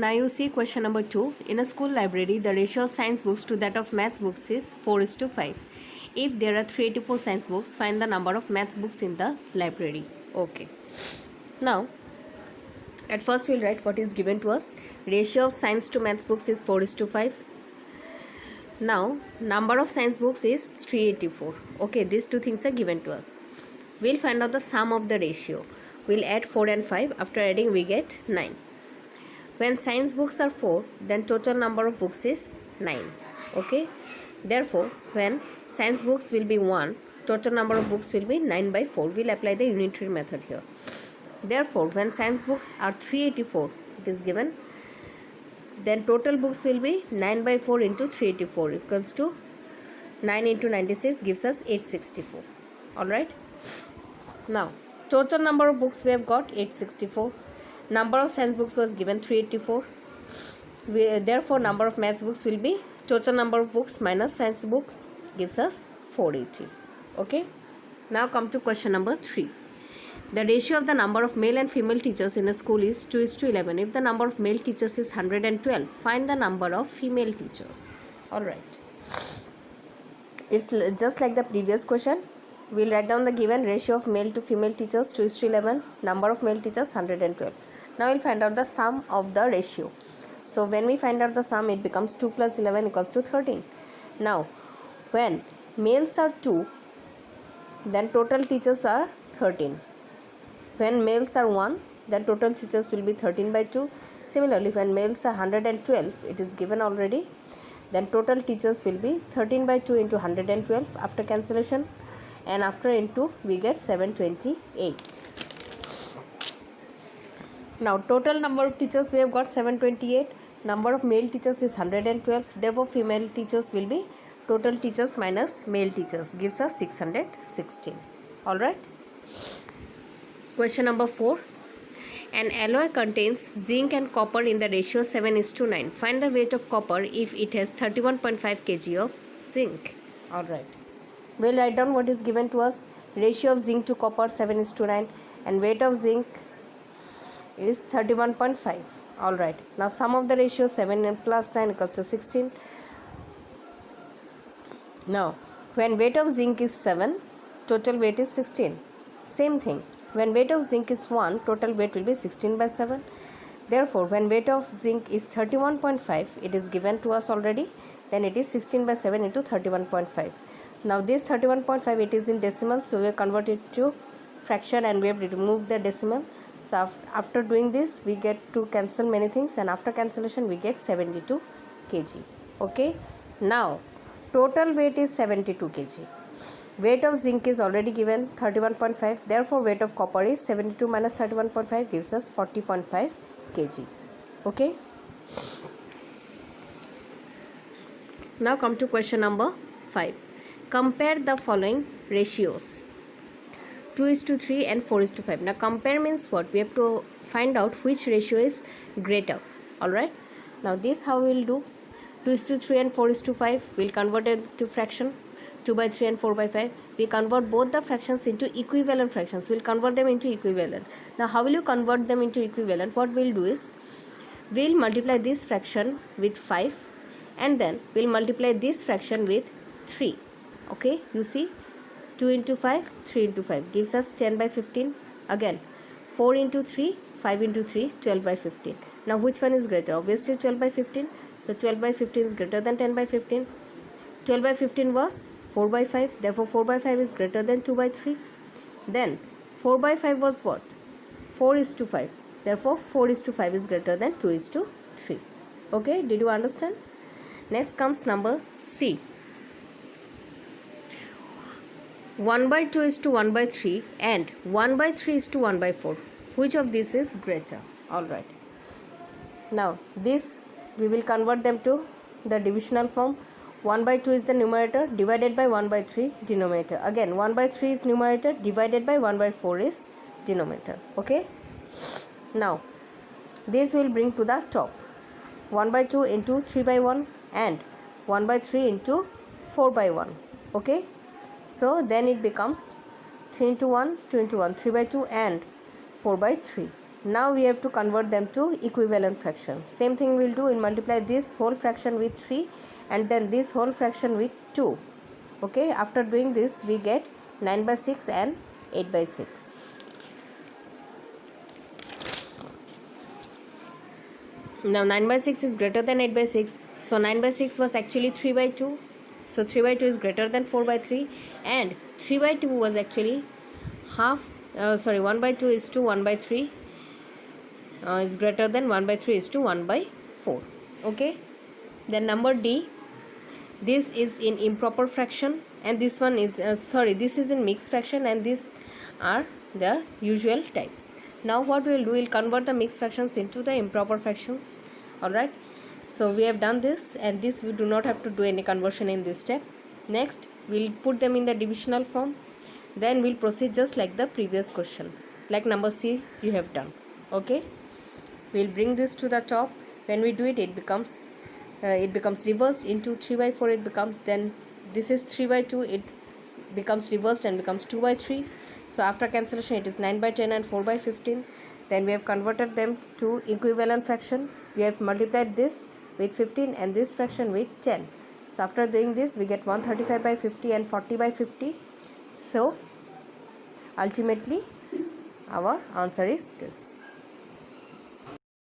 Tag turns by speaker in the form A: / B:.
A: Now you see question number 2. In a school library, the ratio of science books to that of maths books is 4:5. If there are 384 science books, find the number of maths books in the library. Okay. Now, at first we'll write what is given to us. Ratio of science to maths books is 4:5. Now, number of science books is 384. Okay, these two things are given to us. We'll find out the sum of the ratio. We'll add 4 and 5. After adding, we get 9. When science books are 4, then total number of books is 9. Okay. Therefore, when science books will be 1, total number of books will be 9 by 4. We'll apply the unitary method here. Therefore, when science books are 384, it is given, then total books will be 9 by 4 into 384 equals to 9 into 96 gives us 864. Alright. Now, total number of books we have got 864. Number of science books was given 384. Therefore, number of maths books will be total number of books minus science books gives us 480. Okay. Now come to question number 3. The ratio of the number of male and female teachers in a school is 2:11. If the number of male teachers is 112, find the number of female teachers. Alright. It's just like the previous question. We'll write down the given ratio of male to female teachers 2:11. Number of male teachers 112. Now we'll find out the sum of the ratio. So when we find out the sum, it becomes 2 plus 11 equals to 13. Now when males are 2, then total teachers are 13. When males are 1, then total teachers will be 13 by 2. Similarly, when males are 112, it is given already, then total teachers will be 13 by 2 into 112 after cancellation, and after into we get 728. Now total number of teachers we have got 728. Number of male teachers is 112. Therefore, female teachers will be total teachers minus male teachers gives us 616. Alright. Question number 4. An alloy contains zinc and copper in the ratio 7:9. Find the weight of copper if it has 31.5 kg of zinc. Alright. We'll write down what is given to us. Ratio of zinc to copper 7:9 and weight of zinc is 31.5. Alright. Now sum of the ratio 7 plus 9 equals to 16. Now when weight of zinc is 7, total weight is 16. Same thing. When weight of zinc is 1, total weight will be 16 by 7. Therefore, when weight of zinc is 31.5, it is given to us already, then it is 16 by 7 into 31.5. Now this 31.5, it is in decimal, so we have converted to fraction and we have removed the decimal. So after doing this, we get to cancel many things, and after cancellation we get 72 kg. Okay. Now total weight is 72 kg. Weight of zinc is already given 31.5. Therefore, weight of copper is 72 minus 31.5 gives us 40.5 kg. Okay. Now come to question number 5. Compare the following ratios: 2:3 and 4:5. Now compare means what? We have to find out which ratio is greater. Alright. Now this how we will do. 2:3 and 4:5. We'll convert it to fraction. 2 by 3 and 4 by 5. We convert both the fractions into equivalent fractions. We'll convert them into equivalent. Now how will you convert them into equivalent? What we'll do is, we'll multiply this fraction with 5 and then we'll multiply this fraction with 3. Okay, you see, 2 into 5, 3 into 5 gives us 10 by 15. Again 4 into 3, 5 into 3, 12 by 15. Now which one is greater? Obviously 12 by 15. So 12 by 15 is greater than 10 by 15. 12 by 15 was 4 by 5. Therefore 4 by 5 is greater than 2 by 3. Then 4 by 5 was what? 4:5. Therefore 4:5 is greater than 2:3. Okay, did you understand? Next comes number C. 1 by 2 is to 1 by 3 and 1 by 3 is to 1 by 4. Which of these is greater? Alright. Now this we will convert them to the divisional form. 1 by 2 is the numerator, divided by 1 by 3 denominator. Again 1 by 3 is numerator, divided by 1 by 4 is denominator. Okay. Now this will bring to the top. 1 by 2 into 3 by 1 and 1 by 3 into 4 by 1. Okay. So then it becomes 3 into 1, 2 into 1, 3 by 2 and 4 by 3. Now we have to convert them to equivalent fraction. Same thing we'll do in multiply this whole fraction with 3 and then this whole fraction with 2. Okay, after doing this we get 9 by 6 and 8 by 6. Now 9 by 6 is greater than 8 by 6. So 9 by 6 was actually 3 by 2. So 3 by 2 is greater than 4 by 3, and 3 by 2 was actually 1 by 2 is to 1 by 3 is greater than 1 by 3 is to 1 by 4. Okay. Then number D, this is in improper fraction and this one is this is in mixed fraction and these are the usual types. Now what we will do, we will convert the mixed fractions into the improper fractions. Alright, so we have done this, and this we do not have to do any conversion in this step. Next we will put them in the divisional form, then we will proceed just like the previous question, like number C you have done. Okay, we will bring this to the top. When we do it, it becomes reversed into 3 by 4. It becomes, then this is 3 by 2, it becomes reversed and becomes 2 by 3. So after cancellation it is 9 by 10 and 4 by 15. Then we have converted them to equivalent fraction. We have multiplied this with 15 and this fraction with 10. So after doing this we get 135 by 50 and 40 by 50. So ultimately our answer is this.